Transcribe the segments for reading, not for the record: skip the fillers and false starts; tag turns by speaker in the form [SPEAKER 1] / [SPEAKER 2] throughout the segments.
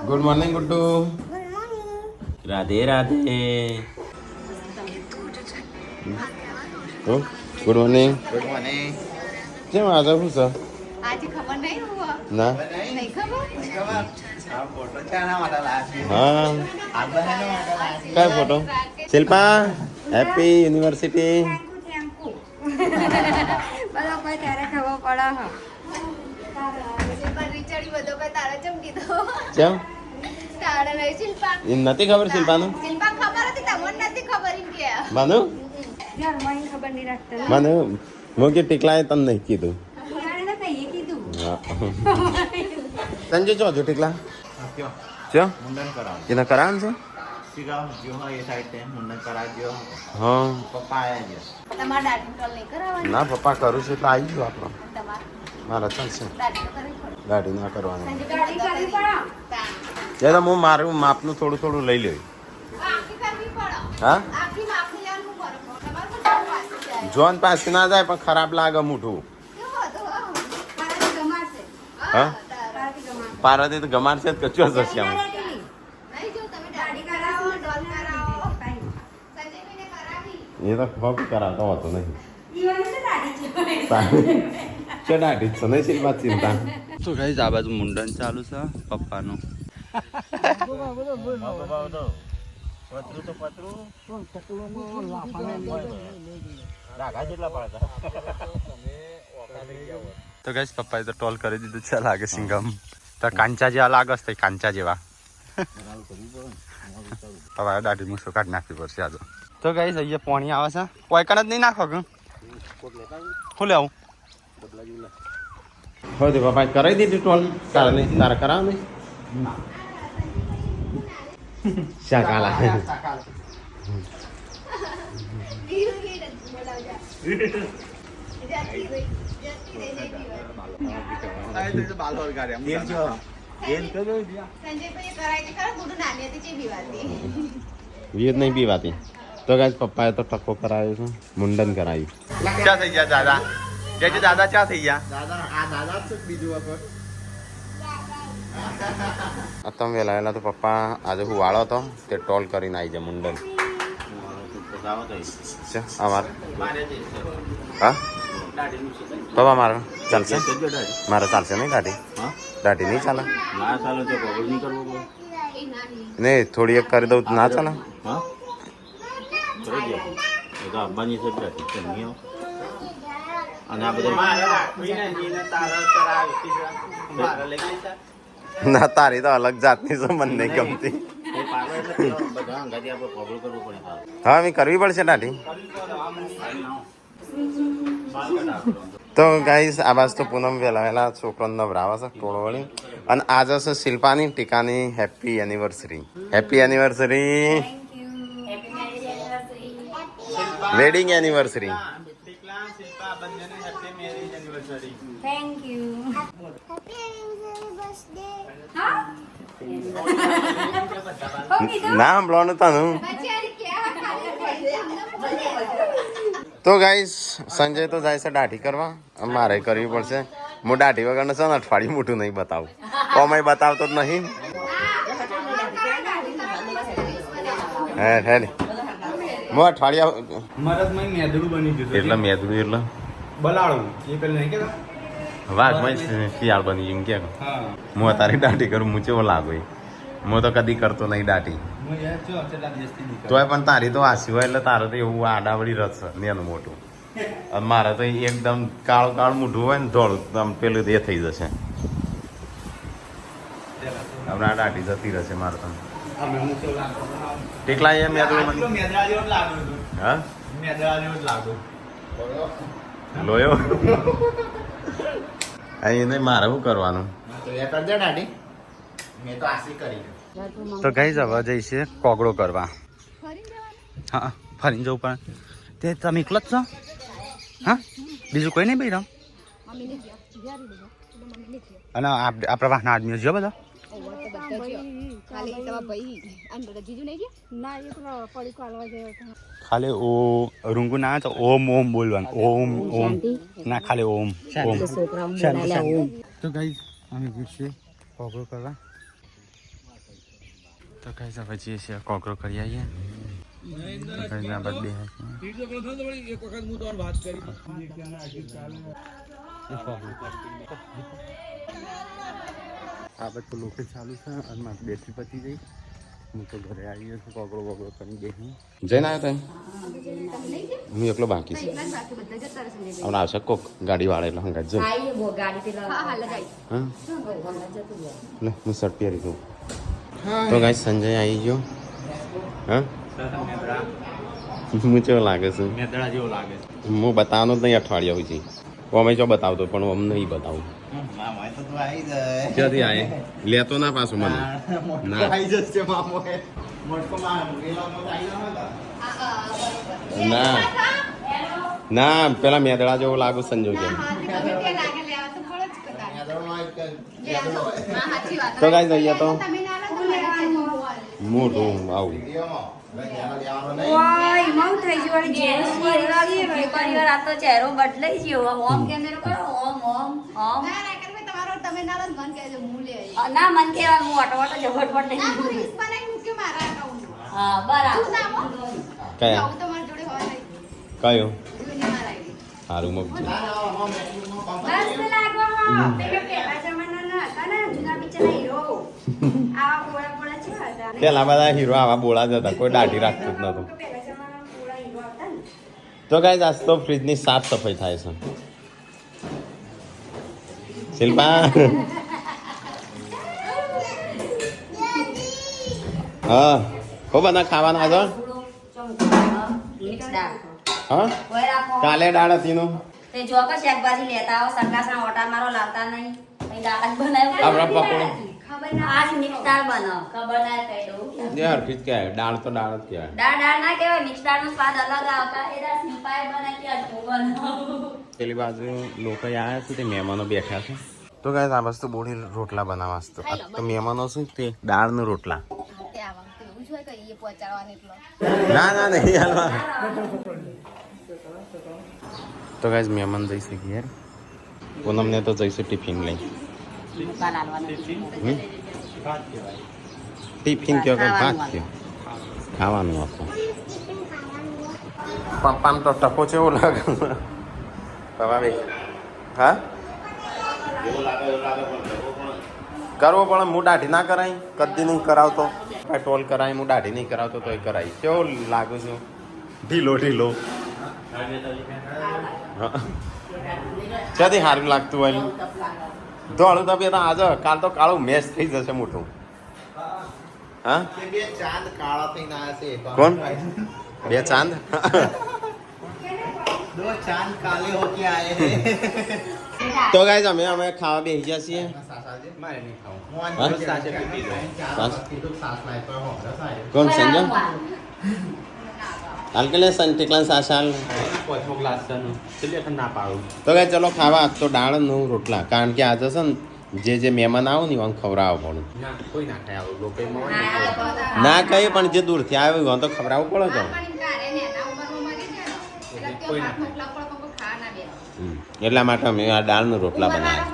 [SPEAKER 1] Good morning Guddu. Radhe Radhe. Good morning.
[SPEAKER 2] Good morning.
[SPEAKER 1] કેમ આજે શું છે?
[SPEAKER 3] આજે ખબર નહીં હુआ
[SPEAKER 1] ના
[SPEAKER 3] નહીં ખબર
[SPEAKER 2] આ ફોટો ચાના માટે લાગ્યો.
[SPEAKER 1] હા
[SPEAKER 2] આ બહેનો માટે લાગ્યો.
[SPEAKER 1] કયો ફોટો? Shilpa happy university.
[SPEAKER 3] બરાબર ત્યારે ખબર પડે હા રીચાડી બધો કઈ તારા ચમ કીધો
[SPEAKER 1] કેમ
[SPEAKER 3] તારે નહીં શિલ્પા
[SPEAKER 1] એ નથી ખબર શિલ્પાનું?
[SPEAKER 3] શિલ્પા ખબર હતી તમને નથી ખબર એમ કે
[SPEAKER 1] માનું
[SPEAKER 3] યાર મને ખબર નહીં રાખતા
[SPEAKER 1] માનું હું કે ટીકલાએ તને નહીં કીધું.
[SPEAKER 3] યાર કહીએ કીધું
[SPEAKER 1] હા. સંજય ચો જો ટીકલા
[SPEAKER 2] ક્યો?
[SPEAKER 1] ચો
[SPEAKER 2] મુંડન કરાવ.
[SPEAKER 1] એને કરાવવાનું છે?
[SPEAKER 2] સિગાવ જો એ સાઈડ તે મુંડન કરાવજો.
[SPEAKER 1] હા
[SPEAKER 2] પપ્પા આયા છે.
[SPEAKER 3] તમારે દાઢી ટોલ નહીં કરાવવાની
[SPEAKER 1] ના પપ્પા કરું છું એટલે આવી ગયો આપણો.
[SPEAKER 3] તમારે
[SPEAKER 1] મારા ચાલશે
[SPEAKER 3] દાઢી તો કરવી પડે
[SPEAKER 1] ગાડી ના કરવાની.
[SPEAKER 3] દાઢી કરવી પડે
[SPEAKER 1] એટલે હું મારું માપનું થોડું થોડું લઈ લઉં.
[SPEAKER 3] આખી કરવી પડે
[SPEAKER 1] હા
[SPEAKER 3] આખી માપની લેવાનું ફરક તમારે પણ વાંચી જાય
[SPEAKER 1] જોન પાછી ના જાય પણ ખરાબ લાગે મૂઠું.
[SPEAKER 3] કેવું હતું મારાથી ગમાશે
[SPEAKER 1] હા?
[SPEAKER 3] તારાથી ગમાશે
[SPEAKER 1] પાર્વતી તો ગમાડશે જ કચો જશે આમ.
[SPEAKER 3] નહીં જો તમે દાઢી કરાવો ડોલ કરાવો સંજયભાઈને કરાવી
[SPEAKER 1] એ તો ખોટ કરાવતો હતો નહીં.
[SPEAKER 3] ઈવાનું તો દાઢી છે
[SPEAKER 1] ચડાટી છે નહીં શિલ્પા ચિંતા. તો ગાઈસ આ બાજુ મુંડન ચાલુ છે પપ્પાનું.
[SPEAKER 2] પતરું તો પતરું. રાગા જેટલા પડતા.
[SPEAKER 1] તો ગાઈસ પપ્પાએ તો ટોલ કરી દીધું છે લાગે સિંગમ. તો કાંચા જેવા લાગે છે કાંચા જેવા. હવે દાઢી મૂછો કાઢી નાખવી પડશે આજે. તો ગાઈસ અહીંયા પાણી આવે છે કોઈ કણ જ નહીં નાખો કે શું લેવું? હોય તો પપ્પાએ કરાવી દીધી ટોલ. તારે નહીં તારે કરાવ નહીં શા કાલા.
[SPEAKER 2] તેલ જો. તેલ કર્યો છે.
[SPEAKER 3] સંજયભાઈ કરાવી ખરા મોઢું નાની હતી જે બીવાતી
[SPEAKER 1] વિયત નહીં પીવાતી. તો ગાઈસ પપ્પાએ તો ટકો કરાવ્યો છે મુંડન કરાવ્યું. ચા થઈ ગયા દાદા? જય દાદા ચા થઈ ગયા?
[SPEAKER 2] દાદા આ દાદા જ છે બીજું વખત.
[SPEAKER 1] તમે વહેલા વહેલા તો પપ્પા આજે હું વાળો હતો તે ટોલ કરીને આવી જાય મુંડન. છે અમારે હા પપ્પા મારે ચાલશે? મારે ચાલશે નહીં દાઢી? દાઢી નહીં ચાલે
[SPEAKER 2] ના ચાલો તો ખબર નહીં કરવું પડે.
[SPEAKER 1] નહીં થોડી એક કરી દઉં તો ના ચાલે?
[SPEAKER 2] હા કરી દો. એ તો આવવાની છે જ નહીં. અને આ બધા
[SPEAKER 1] ના તારી તો અલગ જાતની છે મને નહીં ગમતી.
[SPEAKER 2] બધા અંગાથી આપણે ખબર કરવું પડે.
[SPEAKER 1] હા મેં કરવી પડશે દાઢી. તો ગાઈસ આ બાજુ તો પૂનમ વહેલા વહેલા છોકરાને નવરાવે છે ટોળો વળી. અને આજે છે શિલ્પાની ટીકાની happy anniversary. Happy anniversary. Wedding anniversary.
[SPEAKER 3] Thank you
[SPEAKER 1] ના સાંભળવાનું તનું. તો ગાઈસ સંજય તો જાય છે દાઢી કરવા. મારે કરવી પડશે. હું દાઢી વગરનું છે ને અઠવાડિયું મોટું નહીં બતાવું. કોમાય બતાવતો જ નહીં. હે હે હું અઠવાડિયા
[SPEAKER 4] મરદમાં મેદડું બની ગયું
[SPEAKER 1] એટલે મેદડું એટલે
[SPEAKER 4] બલાળું એ પેલું નહીં કેતા
[SPEAKER 1] વાઘમાં શિયાળ બની ગયું કે
[SPEAKER 4] હા
[SPEAKER 1] હું તારી દાઢી કરું હું ચેવો લાગુ. હું તો કદી કરતો નહીં દાઢી.
[SPEAKER 4] હું યાર ચો કેટલા દિવસથી નીકળ
[SPEAKER 1] તોય પણ તારી તો આસી હોય એટલે તારે તો એવું આડાવડી રસ છે નેનું મોટું. અને મારે તો એકદમ કાળું કાળું મોઢું હોય ને ધોળું આમ પેલું એ થઈ જશે. હમણાં દાઢી જતી રહેશે મારે તો.
[SPEAKER 4] અમે હું કેવું લાગતો
[SPEAKER 1] ટેકલા એ મેદડું
[SPEAKER 4] મેદડા જેવો જ લાગુ છું
[SPEAKER 1] હા
[SPEAKER 4] મેદડા જેવો જ લાગુ
[SPEAKER 1] લોયો અહીં નહીં મારે શું કરવાનું?
[SPEAKER 2] તો એ કરજે દાઢી. મેં તો આશી કરી.
[SPEAKER 1] તો કઈ જવા જઈશે કોગળો કરવા. હા ફરીને જવું પણ તે તમે એકલો જ છો? હા બીજું કોઈ નહીં ભાઈ રમ? અને આપણા વાહના આદમીઓ જો બધા ખાલી ઓ રૂંગુ ના તો ઓમ ઓમ બોલવાનું. ઓમ ઓમ ના ખાલી ઓમ ઓમ. તો ગાઈસ અમે જઈશું કોગળો કરવા. તો કઈ છે પછી છે કોકરો કરી આવીએ કઈ ના બર્થડે આ બધું લોકો ચાલુ છે અને મારી બેટરી પતી ગઈ હું તો ઘરે આવી છું કોકરો વગરો કરી બેસી જઈને આવ્યો તમે હું એકલો બાકી છે હમણાં આવશે કોક ગાડી વાળા એટલે હંગાત જો હા લે હું શર્ટ પહેરી દઉં તો ગાઈ સંજય આવી ગયો હા હું કેવો લાગે છે
[SPEAKER 2] મેદડા જેવો લાગે છે.
[SPEAKER 1] હું બતાવવાનો જ નહીં અઠવાડિયા સુધી અમે જો બતાવતો પણ હું નહીં બતાવું
[SPEAKER 2] મામા તો આવી જાય.
[SPEAKER 1] ક્યાંથી આવે લેતો ના પાછું મને ના
[SPEAKER 2] આવી જશે મામો મોટકો મામો વેલામાં આવી જવાનો
[SPEAKER 1] ના ના પેલા મેદડા જેવો લાગુ સંજોગ એમ તો ગાઈ જઈએ તો મોટું આવું
[SPEAKER 5] ચહેરો બદલાઈ ગયો ઓમ કેમેરો કરો ઓમ ઓમ ઓમ ના મન કેવા હું ઓટો જબરપટ નહીં હા બરાબર
[SPEAKER 1] કયા કયો સારું મગ
[SPEAKER 5] બસ લાગો પેલો પહેલા જમાનાના હતા ને જૂના પિક્ચરના હીરો આવા પોળા પોળા છે હતા
[SPEAKER 1] પેલા બધા હીરો આવા બોળા જ હતા કોઈ દાઢી રાખતું જ નતું
[SPEAKER 5] પહેલા જમાનાના પોળા હીરો હતા ને
[SPEAKER 1] તો ગાઈસ આજ તો ફ્રીજની સાફ સફાઈ થાય છે શિલ્પા હા હો બધા ખાવાના આજે
[SPEAKER 5] મિક્સ દાળ
[SPEAKER 1] હા
[SPEAKER 5] ઓય રાખો
[SPEAKER 1] કાલે દાળ હતી નું
[SPEAKER 5] તે જો કે શાકભાજી લેતા આવો સરકાસના ઓટા મારો લાવતા નહીં અહીં દાળ જ બનાવ્યો
[SPEAKER 1] આપણા પકોડો
[SPEAKER 5] ખબર ના આજ મિક્સ દાળ બનાવ ખબર ના કહી દઉં
[SPEAKER 1] યાર ફ્રીજ કહેવાય દાળ તો દાળ જ કહેવાય
[SPEAKER 5] દાળ ના કહેવાય મિક્સ દાળનો સ્વાદ અલગ આવતા એ દાળ સિમ્પાય બનાવી કે અજમો બનાવ
[SPEAKER 1] પેલી બાજુ લોકો આવ્યા છે તે મહેમાનો બેઠા છે તો ગાઈસ આ વસ્તુ બોડી રોટલા બનાવવા છે તો મહેમાનો શું તે દાળનું રોટલા ના ના નહીં હાલવા તો ગાઈસ મહેમાન જઈશે ઘેર પૂનમને તો જઈશું ટિફિન લઈ ટિફિન કયો કે ભાત કયો ખાવાનું આપો પપ્પાને તો ટકો છે એવું લાગે પપ્પા ભાઈ હા કરવો પણ હું દાઢી ના કરાય કદી નહીં કરાવતો કાંઈ ટોલ કરાય હું દાઢી નહીં કરાવતો તો એ કરાય કેવો લાગુ છું ઢીલો ઢીલો ક્યાંથી સારું લાગતું હોય ધોળું તો બે આજે કાલ તો કાળું મેચ થઈ જશે મોટું હા
[SPEAKER 2] બે ચાંદ કાળા થઈને આવ્યા છે.
[SPEAKER 1] કોણ બે ચાંદ
[SPEAKER 2] દો ચાંદ કાલે હોકે આયે હે.
[SPEAKER 1] તો ગાઈસ અમે ખાવા બેસી ગયા છીએ
[SPEAKER 4] મારે નહીં ખાવું
[SPEAKER 2] હું આ
[SPEAKER 1] હા?
[SPEAKER 2] દિવસ સાચે પીધી ગયો.
[SPEAKER 1] સાસ?
[SPEAKER 2] કીધું સાસ લાય તો હોંડા થાય.
[SPEAKER 1] કોણ સંજય હાલ કે લે સંટીકલા સાસાલ
[SPEAKER 4] પોચમો ગ્લાસ છે ને એટલે પણ ના પાડું
[SPEAKER 1] તો ગાઈસ ચલો ખાવા આજ તો દાળનું રોટલા કારણ કે આજે છે ને જે મહેમાન આવો ને એમ ખવડાવવું પડે
[SPEAKER 4] ના કોઈ ના ખાય આવું લોકો
[SPEAKER 1] ના કઈ પણ જે દૂરથી આવ્યું હોય તો ખવડાવવું પડે તો એટલા માટે અમે આ દાળનું રોટલા બનાવ્યા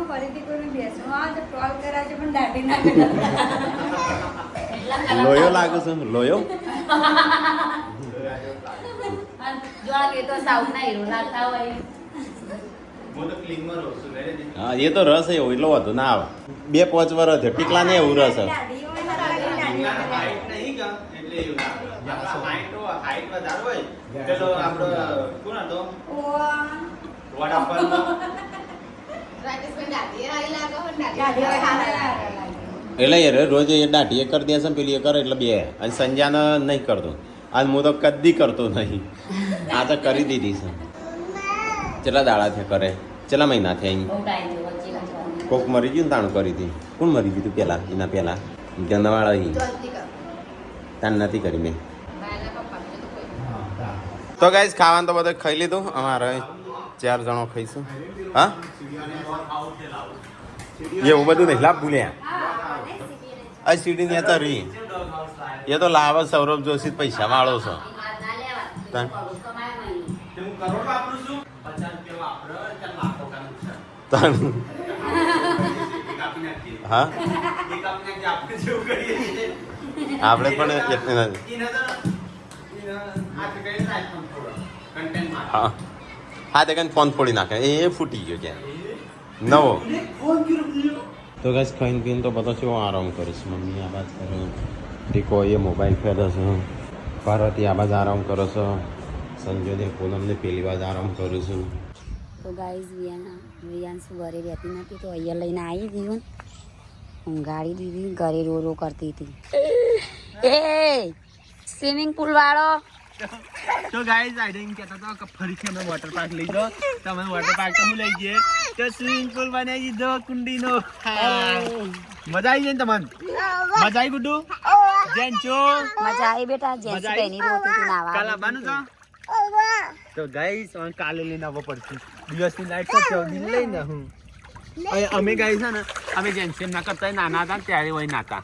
[SPEAKER 5] ફરીથી કોઈ બેસવું આ તો ટોલ કરાવજો પણ દાઢી ના કરાવતા
[SPEAKER 1] લોયો લાગે છે લોયો
[SPEAKER 5] જો આ કે તો સાઉથના હીરો લાગતા હોય
[SPEAKER 2] હું તો ક્લીનમાં રહું છું ઘરે જ.
[SPEAKER 1] હા એ તો રસ એવો એટલો વધુ ના આવે 2-5 વર્ષ થયો ટીકલા ને એવું રસ
[SPEAKER 5] દાઢી હોય ને દાઢી
[SPEAKER 2] ના, હાઈટ નહીં કા એટલે એવું ના આવે. હાઈટ વધારે હોય પેલો આપણો કોણ હતો વડાપાવનો
[SPEAKER 1] એટલે યાર રોજ એ દાઢી એ કરી દેશે ને પેલી એ કરે એટલે બે અને સંજાને નહીં કરતો આજ હું તો કદી કરતો નહીં આ તો કરી દીધી છે કેટલા દાડાથી કરે કેટલા મહિનાથી અહીં
[SPEAKER 5] બહુ ટાઈમ થયો વચ્ચે વચ્ચે.
[SPEAKER 1] કોક મરી ગયું ને તાણ કરી હતી કોણ મરી ગયું તું પેલા એના પેલા ગંદવાળા અહીં તાણ નથી કરી મેં તો ગાઈસ ખાવાનું તો બધું ખાઈ લીધું અમારે 4 જણો ખાઈશું હા એવું બધું નહીં લાભ ભૂલ્યા આ સીડી ને તો રહી એ તો લાવે સૌરભ જોશી પૈસા વાળો છો
[SPEAKER 5] ના લેવા.
[SPEAKER 1] તાન.
[SPEAKER 5] કમાય નહીં.
[SPEAKER 2] હું કરોડ વાપરું છું 50 રૂપિયા વાપરો ચાલ લાખો કા નુકસાન
[SPEAKER 1] તાન.
[SPEAKER 2] કાપી નાખીએ
[SPEAKER 1] હા
[SPEAKER 2] કાપી
[SPEAKER 4] આપણે જેવું કરીએ છીએ.
[SPEAKER 1] આપણે પણ એટલી નથી.
[SPEAKER 4] એને તો આ તો કઈ થાય પણ થોડો content માં.
[SPEAKER 1] હા હા તે ફોન ફોડી નાખે એ ફૂટી ગયો ક્યાં નવો. તો ગાઈસ ખાઈને પીને તો બધો કેવો આરામ કરીશ. મમ્મી આ બાજ કરે, ટીકો એ મોબાઈલ ફેરે છે, પાર્વતી આ બાજ આરામ કરે છે, સંજોને પૂનમને પેલી બાજ આરામ કરું છું.
[SPEAKER 5] તો ગાઈઝ વિયાંશુ ઘરે રહેતી નથી તો અહીંયા લઈને આવી ગયું ઊંઘાડી દીધી. ઘરે રો રો કરતી હતી. એ સ્વિમિંગ પુલ વાળો
[SPEAKER 6] તો ગાઈઝ આઈ ડોન્ટ કહેતા તો કે ફરીથી અમે વોટર પાર્ક લઈ જાઓ. તમે વોટર પાર્ક તો હું લઈ જઈએ તો સ્વિમિંગ પુલ બનાવી દીધો કુંડીનો. મજા આવી જાય ને તમને? મજા આવી ગુડ્ડુ? જેન્ચો
[SPEAKER 5] મજા આવી બેટા. જેન્સી કઈની રોતી હતી નાવા.
[SPEAKER 6] કાલ આવવાનું તો? તો ગાઈઝ અમે કાલે લઈને આવવો પડશે. દિવસની લાઈટ તો દિન લઈને હું અમે ગાઈઝ છે ને અમે જેન્સી ના કરતા નાના હતા ત્યારે હોય નાતા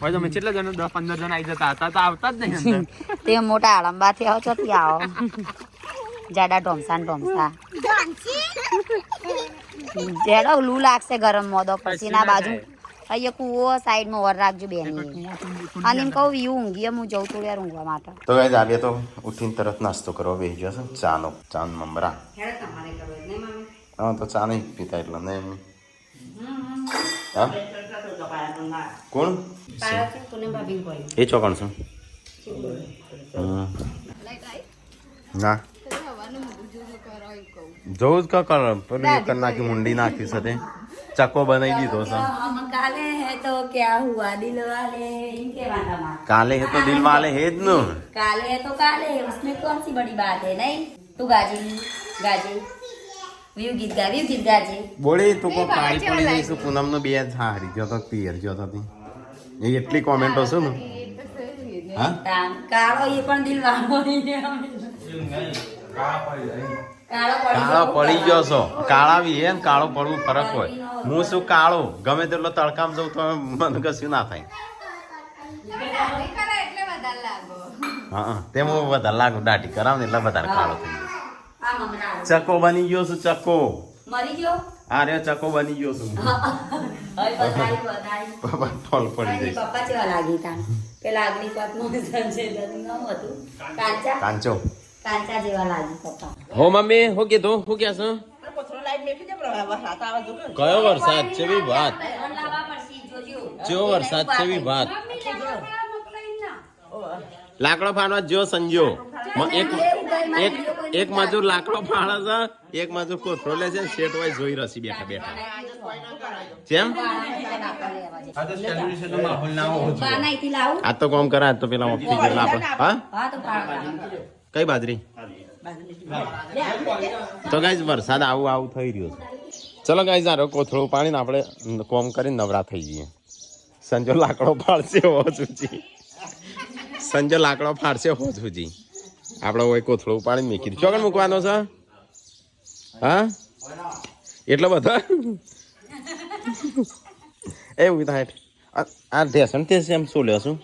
[SPEAKER 6] હોય. તમે કેટલા જણા 10-15 જણા આવી જતા હતા તો આવતા જ નહીં અંદર.
[SPEAKER 5] તે મોટા આળંબાથી આવો છો ત્યાં આવો જાડા ઢોમસા ને ઢોમસા જેડો લૂ લાગશે ગરમ મોદો પછી ના બાજુ અહીંયા કુવો સાઈડમાં વર રાખજો બેની. અને એમ કહું વ્યૂ ઊંઘીએ હું જઉં થોડી વાર ઊંઘવા માટે.
[SPEAKER 1] તો ગાઈસ આ બે તો ઉઠીને તરત નાસ્તો કરવા બેસી ગયો છે. ચાનો મમરા. હા તો ચા નહીં પીતા એટલે નહીં. હા કોણ એ ચોકણ છે? ના જોઉં જ કર પેલું એક નાખી મુંડી નાખી સાથે ચક્કો બનાવી દીધો છે.
[SPEAKER 5] કાલે હે તો ક્યાં હુઆ દિલ વાલે ઇનકે વાલા
[SPEAKER 1] કાલે હે તો દિલ વાલે હે જ નો.
[SPEAKER 5] काले है तो काले है उसमें कौन सी बड़ी बात है नहीं. तू गाजे गाजे व्यू गीत गाजे
[SPEAKER 1] બોલી તું કો કાળી પડી જઈશું. પૂનમ નો બે હારી ગયો તો પિયર ગયો તો એ એટલી કોમેન્ટો છે ને. હા
[SPEAKER 5] કાળો એ પણ દિલ વાળો
[SPEAKER 1] કાળો પડી ગયો છો. કાળા બી હે ને કાળો પડવું ફરક હોય. હું શું કાળો ગમે તેટલો તડકામ જઉં તો મને કશું ના થાય. હા તેમ હું વધારે લાગુ દાઢી કરાવ ને એટલે વધારે કાળો થઈ ગયો. ચકો બની ગયો છું. ચકો
[SPEAKER 5] મરી ગયો.
[SPEAKER 1] આ રે ચકો બની ગયો છું. ફોલ પડી જઈશ.
[SPEAKER 5] પપ્પા કેવા લાગી તા પેલા આગલી પાકમાં સંજય દત્ત નામ હતું
[SPEAKER 1] કાંચો
[SPEAKER 5] કાંચા જેવા લાગી પપ્પા.
[SPEAKER 1] હો મમ્મી હું કીધું શું કે છે? કયો વરસાદ છે બી વાત? કયો વરસાદ છે બી વાત? લાકડો ફાડવા જો સંજો એક મજૂર લાકડો ફાડે છે, એક મજૂર કોથળો લે છે, શેઠ હોય જોઈ રસી બેઠા બેઠા. કેમ
[SPEAKER 4] આ તો સેલિબ્રેશન નો માહોલ ના હોવો જોઈએ.
[SPEAKER 5] બાનાઈથી લાવું.
[SPEAKER 1] આ તો કોમ કરા તો પેલા ઓફિસ ગયેલા આપણે. હા
[SPEAKER 5] હા તો
[SPEAKER 1] કઈ બાજરી? તો ગાઈઝ વરસાદ આવું થઈ રહ્યો છે. ચલો ગાઈઝ આ કોથળું પાણીને આપણે કોમ કરીને નવરા થઈ જઈએ. સંજો લાકડો ફાડશે હો સુધી. સંજો લાકડો ફાડશે હો સુધી. આપણે હોય કોથળું પાણી મૂકી દીધું. ચોકન મૂકવાનો છે? હા એટલો બધો એવું થાય. આ ઢેસણ તે એમ શું લેશું?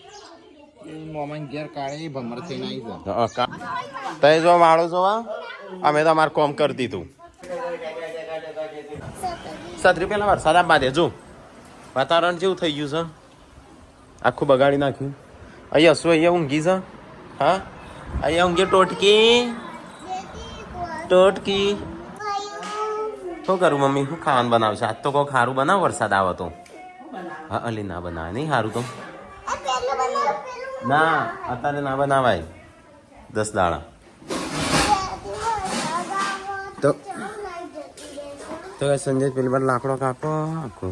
[SPEAKER 1] તય જો વાળો જોવા અમે તો અમારે કોમ કરી દીધું. છત્રી પેલા વરસાદ આપવા દે. જો વાતાવરણ જેવું થઈ ગયું છે, આખું બગાડી નાખ્યું. અહીંયા શું અહીંયા ઊંઘી છે? હા અહીંયા ઊંઘી ટોટકી શું કરું મમ્મી? શું ખાવાનું બનાવશે? આજ તો કોઈ સારું બનાવ. વરસાદ આવે તો હા અલી ના બનાવે નહીં સારું તો ના અત્યારે ના બનાવાય. 10 દાડા તો સંજય પેલી વાર લાકડો કાપો આખો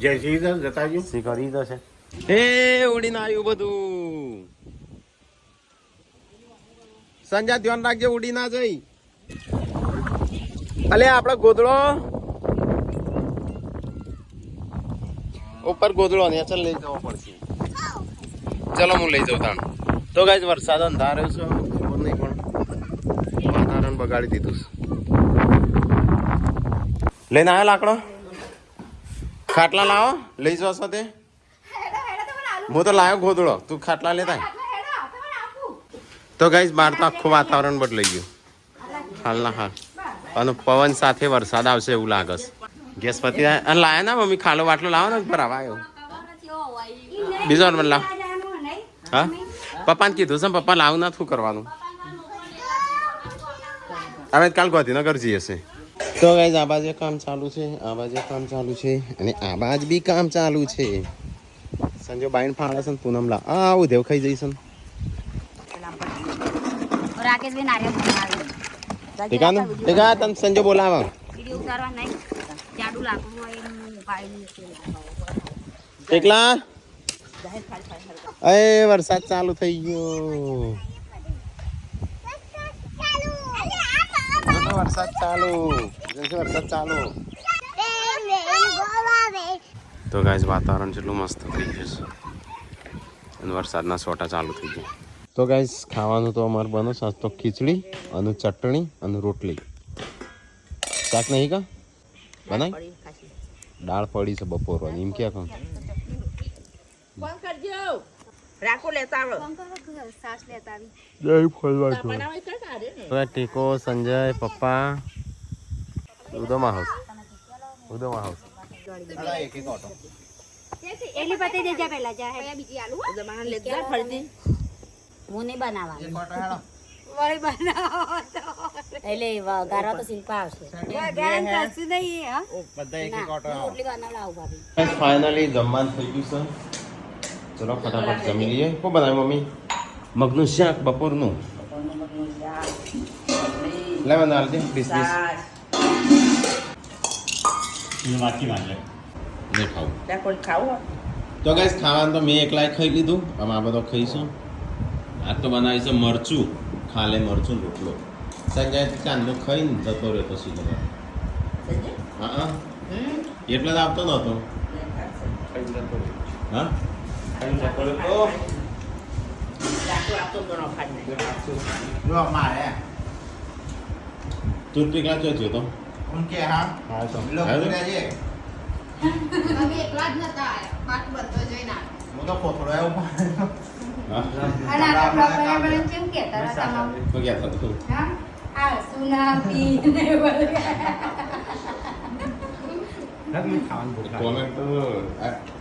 [SPEAKER 2] જય શ્રી કૃષ્ણ જતાજી
[SPEAKER 1] સી કરી દો છે. એ ઉડીને આવ્યું બધું. સંજય ધ્યાન રાખજે ઉડી ના જઈ. અલે આપડે ગોદડો ઉપર ગોદડો ને ચાલ લઈ જવો પડશે. ચલો હું લઈ જાઉં તાણ. તો ગાઈસ વરસાદ અંધાર્યો છે ખબર નહીં પણ વાતાવરણ બગાડી દીધું. લઈને આવ્યો લાકડો? ખાટલા લાવો લઈ જાવ સાથે. હું તો લાવ્યો ગોદડો, તું ખાટલા લેતા. તો ગાઈસ બહાર તો આખું વાતાવરણ બદલાઈ ગયું હાલના હાલ. અને પવન સાથે વરસાદ આવશે એવું લાગે છે. ગેસ પતી જાય અને લાયા ના મમ્મી ખાલો વાટલો લાવો ને પર આવા આવ્યો બીજો નંબર લાવ હા પપ્પાને કીધું છે પપ્પા લાવું ના શું કરવાનું હવે કાલ ગાંધીનગર જઈએ છે તો ગાઈઝ આ બાજુ કામ ચાલુ છે આ બાજુ કામ ચાલુ છે અને આ બાજુ બી કામ ચાલુ છે સંજો બાઈન ફાળે છે ને પૂનમ લા આવું દેવ ખાઈ જઈશ ને
[SPEAKER 5] રાકેશભાઈ નારિયેળ બનાવે
[SPEAKER 1] ઠીકા તને સંજો બોલાવા
[SPEAKER 5] વિડીયો ઉતારવા નહીં જાડું લાકડું હોય એમ પાડી
[SPEAKER 1] એકલા અરે વરસાદ ચાલુ થઈ ગયો વરસાદ ચાલુ તો ગાઈઝ વાતાવરણ જેટલું મસ્ત થઈ ગયું છે અને વરસાદના સોટા ચાલુ થઈ ગયા તો ગાઈઝ ખાવાનું તો અમારે બનો સાસ તો ખીચડી અને ચટણી અને રોટલી શાક નહીં કા બનાવી દાળ પડી છે બપોરવાની એમ ક્યાં કહું ટીકો સંજય પપ્પા ઉદમા હાઉસ
[SPEAKER 5] એટલી પતી દેજા પહેલા જા બીજી આલુ હું નહીં બનાવવા વળી બનાવો એટલે વઘારો તો શિલ્પા આવશે વઘારણ કરશું નહીં હા રોટલી બનાવડાવું ભાભી
[SPEAKER 1] ફાઇનલી જમવાનું થઈ ગયું છે ચલો ફટાફટ જમી લઈએ શું બનાવ્યું મમ્મી મગનું શાક બપોરનું લેવાનું હાલતી ડીશ નહીં ખાવું તો ગાઈસ ખાવાનું તો મેં એકલાય ખાઈ લીધું આમ આ બધો ખાઈશું આ તો બનાવી છે મરચું ખાલે મરચું રોટલો સંજય ચાંદનો ખાઈને જતો રહ્યો પછી હા એટલે જ આપતો નહોતો હા તું કેટલા ચોચ્યો તો
[SPEAKER 2] ઉનકે હા લોગ રહેજે
[SPEAKER 3] અમે એકલા જ નતા આયા પાટ બધો જોઈને આવ્યા.
[SPEAKER 2] હું તો કોથળો આવ્યો
[SPEAKER 3] અને આ બ્લોગ બનાવીને કેમ કહેતા હતા તમે?
[SPEAKER 1] તો ગયા હતા તું
[SPEAKER 3] હા આ સુના પીને
[SPEAKER 1] કોમેન્ટ તો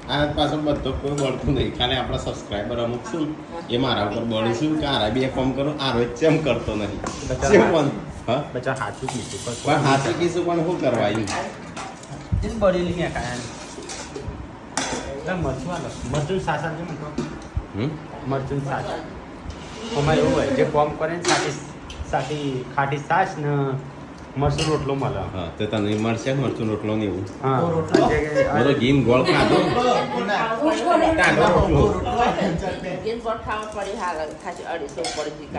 [SPEAKER 1] આ પાછળ બધો કોઈ મળતું નહીં ખાલી આપણા સબસ્ક્રાઈબર અમુક છું એ મારા ઉપર બળીશું કે આરા બી ફોર્મ કરું આરો ચેમ કરતો નથી ચેમ પણ હા
[SPEAKER 6] બચ્ચા હાચું કીધું
[SPEAKER 1] પણ હાથી કીધું પણ શું કરવા આવ્યું
[SPEAKER 6] ઇસ બડી નહીં ખાયા મરચું સાસા છે મને મરચું સાસ અમારે એવું હોય જે ફોર્મ કરે ને સાથી ખાટી સાસ ને મરચું રોટલો મળે
[SPEAKER 1] હા તો તને મળશે મરચું રોટલો ને એવું
[SPEAKER 6] હા
[SPEAKER 1] બધો ઘીમ ગોળ ખાધો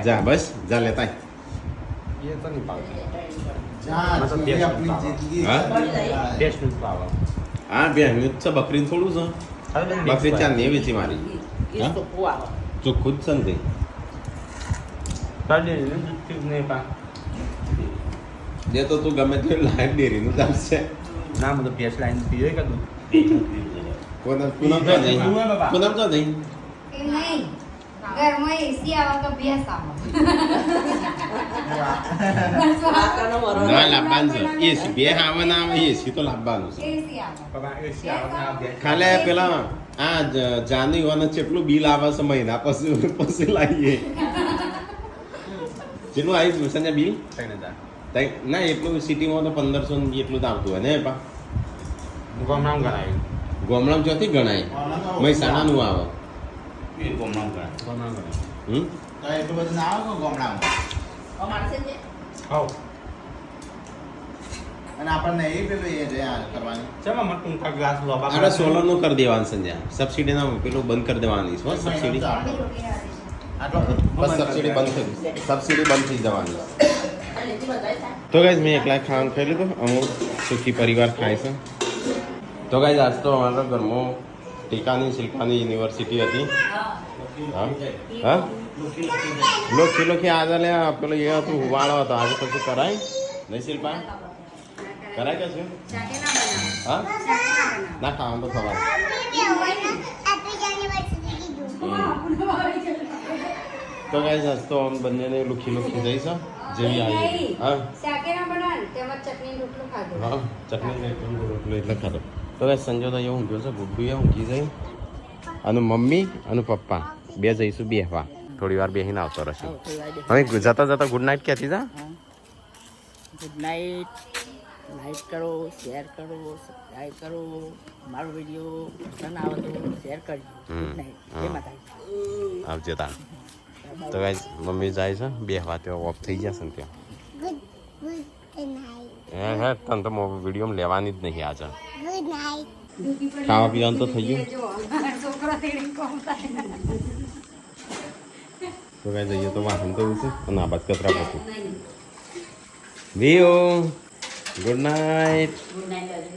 [SPEAKER 1] જા બસ જા લેતા
[SPEAKER 6] એ તો નહીં ભાવે
[SPEAKER 2] अपनी जिंदगी
[SPEAKER 1] हाँ?
[SPEAKER 6] ટેસ્ટ નથી ભાવે
[SPEAKER 1] હા બે છે બકરી થોડું છે બકરી ચાલ ને વેચી મારી હા ચોખ્ખું જ છે ને તે
[SPEAKER 6] નહીં પા
[SPEAKER 1] જે તો તું ગમે તે લાઈવ ડેરીનું ચાલશે
[SPEAKER 6] ના મને ભેંસ લાઈન પીએ કે તું
[SPEAKER 1] પૂનમ તો નહીં પૂનમ તો નહીં
[SPEAKER 3] એમ નહીં ઘરમાં એસી આવે તો ભેંસ આવે
[SPEAKER 1] ના લાવવાનું છે એસી બે આવે ના આવે એસી તો લાવવાનું છે
[SPEAKER 3] એસી આવે
[SPEAKER 1] ખાલે પેલા આ જાની વાને કેટલું બિલ આવે છે મહિના પછી લાવીએ કેટલું આવ્યું સંજય બિલ ના એટલું સિટીમાં તો 1500 ને એટલું જ આવતું હોય ને પા
[SPEAKER 6] ગમણામ કરાયું
[SPEAKER 1] ગોમડામાં ચોથી ગણાય મહેસાણાનું આવે
[SPEAKER 2] એ ગોમડામ કરે
[SPEAKER 6] ગમણામ કરાયું
[SPEAKER 1] હમ
[SPEAKER 2] તો એટલું બધું ના આવે કે ગોમડામાં
[SPEAKER 6] હાઉ
[SPEAKER 2] અને આપણને એ પેલું એ છે આ કરવાની
[SPEAKER 6] ચમા મને ટૂંકા ગ્લાસ લોબા
[SPEAKER 1] આપણે સોલરનું કરી દેવાનું સંજ્ઞા સબસિડીના પેલું બંધ કરી દેવાની છે સબસિડી
[SPEAKER 2] આટલો
[SPEAKER 1] બસ સબસિડી બંધ થઈ સબસિડી બંધ થઈ જવાની તો ગાઈઝ મેં એકલા ખાવાનું ખાઈ લીધું અમુક સુખી પરિવાર ખાય છે તો ગાઈઝ આજ તો અમારા ઘરમાં ટીકાની શિલ્પાની યુનિવર્સિટી હતી હા હા લોખી આજે લે પેલો એ હતું હુવાળો હતો આજે પછી કરાય નહીં શિલ્પા કરાય કે શું હા ના ખાવાનું તો ખબર તો ગાઈઝ આજ તો આમ બંનેને લુખી જઈશ જેવી આવી હા
[SPEAKER 3] શાકેના બનાવ તેમજ ચટણી રોટલું ખાધું
[SPEAKER 1] હા ચટણી રોટલો એટલે ખાધો તો કઈ સંજો તો એવું ઊંઘ્યો છે ગુડ્ડુ એ ઊંઘી જઈ અને મમ્મી અને પપ્પા બે જઈશું બેહવા થોડી વાર બેસીને આવતો રહેશું હવે જતા જતા ગુડ નાઇટ કહેતી જા
[SPEAKER 7] ગુડ નાઇટ. લાઈક કરો, શેર કરો, સબસ્ક્રાઈબ કરો. મારો વિડીયો પસંદ આવે તો શેર કરજો. Good night. જય માતાજી.
[SPEAKER 1] આવજે તાર તો કઈ મમ્મી જાય છે બેહવા ત્યાં ઓફ થઈ જશે ને ત્યાં હે તને તો વિડીયો લેવાની જ નહીં આજે ખાવા પીવાનું તો થઈ ગયું તો કઈ જઈએ તો વાસણ તો છે અને આ બાદ કચરા પછી વિયો ગુડ નાઇટ
[SPEAKER 5] ગુડ નાઇટ.